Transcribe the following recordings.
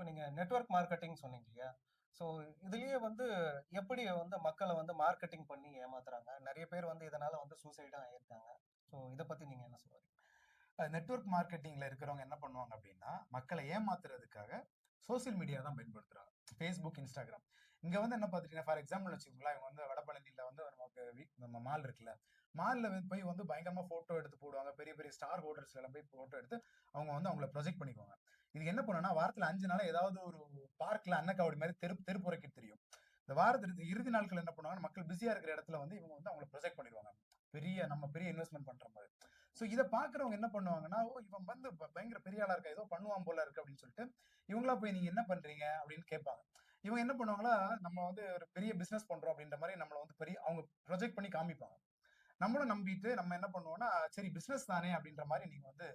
இப்போ நீங்க network marketing சொன்னீங்க இல்லையா? ஸோ இதுலயே வந்து எப்படி வந்து மக்கள வந்து மார்க்கெட்டிங் பண்ணி ஏமாத்துறாங்க? நெறைய பேர் வந்து இதனால வந்து சூசைடும் ஆயிருக்காங்க. ஸோ இத பத்தி நீங்க என்ன சொல்ல வரீங்க? நெட்வொர்க் மார்க்கெட்டிங்ல இருக்கிறவங்க என்ன பண்ணுவாங்க அப்படின்னா, மக்கள ஏமாத்துறதுக்காக சோசியல் மீடியா தான் பயன்படுத்துறாங்க. Facebook, Instagram. இங்க வந்து என்ன பார்த்துட்டீங்கன்னா, ஃபார் எக்ஸாம்பிள் வச்சுக்கோங்களேன், இவங்க வந்து வடபழனியில வந்து நமக்கு நம்ம மால் இருக்குல்ல. மால்ல போய் வந்து பயங்கரமா ஃபோட்டோ எடுத்து போடுவாங்க. பெரிய பெரிய ஸ்டார் ஹோட்டல்ஸ்லலாம் போய் ஃபோட்டோ எடுத்து, அவங்க வந்து அவங்கள ப்ரொஜெக்ட் பண்ணிக்குவாங்க. இது என்ன பண்ணும்னா, வாரத்துல 5 நாள் ஏதாவது ஒரு பார்க்ல அன்னக்காவடி மாரி தெரு பொறுக்கிட்டு திரியும். இந்த வாரத்திற்கு இறுதி நாட்கள் என்ன பண்ணுவாங்கன்னா, மக்கள் பிஸியா இருக்கிற இடத்துல வந்து இவங்க வந்து அவங்கள ப்ரொஜெக்ட் பண்ணிருவாங்க. பெரிய இன்வெஸ்ட்மென்ட் பண்ற மாரி. சோ இத பாக்குறவங்க என்ன பண்ணுவாங்கன்னா, ஓ! இவன் வந்து பயங்கர பெரிய ஆளா இருக்கா, ஏதோ பண்ணுவான் போல இருக்கு அப்படின்னு சொல்லிட்டு, இவங்களா போய் நீங்க என்ன பண்றீங்க அப்படின்னு கேட்பாங்க. இவங்க என்ன பண்ணுவாங்களா, நம்ம வந்து ஒரு பெரிய பிசினஸ் பண்றோம் அப்படின்ற மாரி நம்மள வந்து அவங்க ப்ரொஜெக்ட் பண்ணி காமிப்பாங்க. நம்மளும் நம்பிட்டு நம்ம என்ன பண்ணுவோம்னா, சரி பிசினஸ் தானே அப்படின்ற மாரி நீங்க வந்து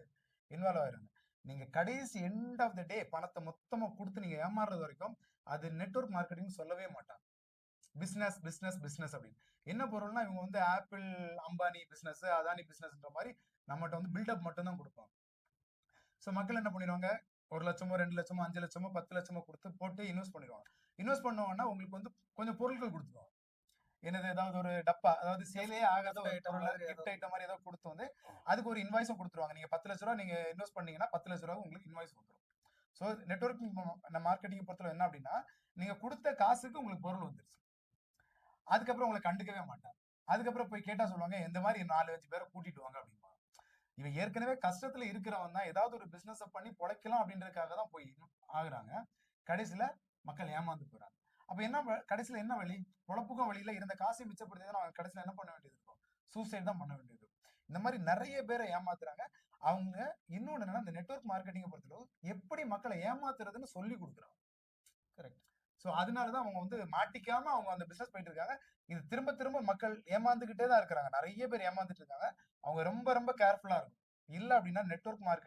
இன்வால்வ் ஆயிருங்க. நீங்க கடைசி எண்ட் ஆஃப் த டே பணத்த மொத்தமா குடுத்து நீங்க ஏமாறுறது வரைக்கும், அது நெட்வொர்க் மார்க்கெட்டிங்ன்னு சொல்லவே மாட்டாங்க. பிசினஸ், பிசினஸ், பிசினஸ் அப்படின்னு. என்ன பொருள்னா, இவங்க வந்து ஆப்பிள், அம்பானி பிசினஸ், அதானி பிசினஸ்ன்ற மாரி நம்மட்ட வந்து பில்டப் மட்டும் தான் குடுப்பாங்க. சோ மக்கள் என்ன பண்ணிருவாங்க, 1,00,000 2,00,000 5,00,000 10,00,000 குடுத்து போட்டு இன்வெஸ்ட் பண்ணிருவாங்க. இன்வெஸ்ட் பண்ணோம்னா உங்களுக்கு வந்து கொஞ்சம் பொருட்கள் குடுத்துருவாங்க. என்னது ஏதாவது ஒரு டப்பா, அதாவது சேலே கிஃப்ட் ஆகாத கிஃப்ட் ஒரு ஐட்டம் பொருள மாதிரி கிஃப்ட் ஏதாவது ஐட்டம் மாரி ஏதோ குடுத்து வந்து, அதுக்கு ஒரு இன்வாய்ஸும் குடுத்துருவாங்க. நீங்க ரூ. 10,00,000 நீங்க இன்வெஸ்ட் பண்ணீங்கன்னா, ரூ. 10,00,000 உங்களுக்கு இன்வாய்ஸ் வந்துரும். சோ நெட்வொர்க்கிங் மார்க்கெட்டிங் பொறுத்தவரை என்ன அப்படின்னா, நீங்க குடுத்த காசுக்கு உங்களுக்கு பொருள் வந்துருச்சு. அதுக்கப்புறம் உங்கள கண்டுக்கவே மாட்டாங்க. அதுக்கப்புறம் போய் கேட்டா சொல்லுவாங்க, இந்த மாரி 4, 5 பேர கூட்டிட்டு வாங்க அப்படிம்பாங்க. இவன் ஏற்கனவே கஷ்டத்துல இருக்கிறவன் தான் ஏதாவது ஒரு பிசினஸ பண்ணி பொழைக்கலாம் அப்படின்றதுக்காக தான் போய் ஆகுறாங்க. கடைசில மக்கள் ஏமாந்து போறாங்க. அப்ப என்ன கடைசில என்ன வழி? பொழப்புக்கும் வழி இல்ல. இருந்த காசையும் மிச்சப்படுத்தி தானே அவன் கடைசில என்ன பண்ண வேண்டியது இருக்கும்? சூசைட் தான் பண்ண வேண்டியது இருக்கும். இந்த மாரி நெறைய பேர ஏமாத்துறாங்க. அவங்க இன்னொன்னு என்னன்னா, இந்த நெட்வொர்க் மார்க்கெட்டிங்க பொறுத்தளவு எப்படி மக்கள ஏமாத்துறதுன்னு சொல்லிக் குடுக்குறாங்க. கரெக்ட். சோ அதனால தான் அவங்க வந்து மாட்டிக்காம அவங்க அந்த பிசினஸ் போயிட்டு இருக்காங்க. இது திரும்ப திரும்ப மக்கள் ஏமாந்துகிட்டே தான் இருக்கிறாங்க. நெறைய பேர் ஏமாந்துட்டு இருக்காங்க. அவங்க ரொம்ப ரொம்ப கேர்ஃபுல்லா இருக்கணும். இல்ல அப்படின்னா நெட்வொர்க் மார்க்கெட்டிங்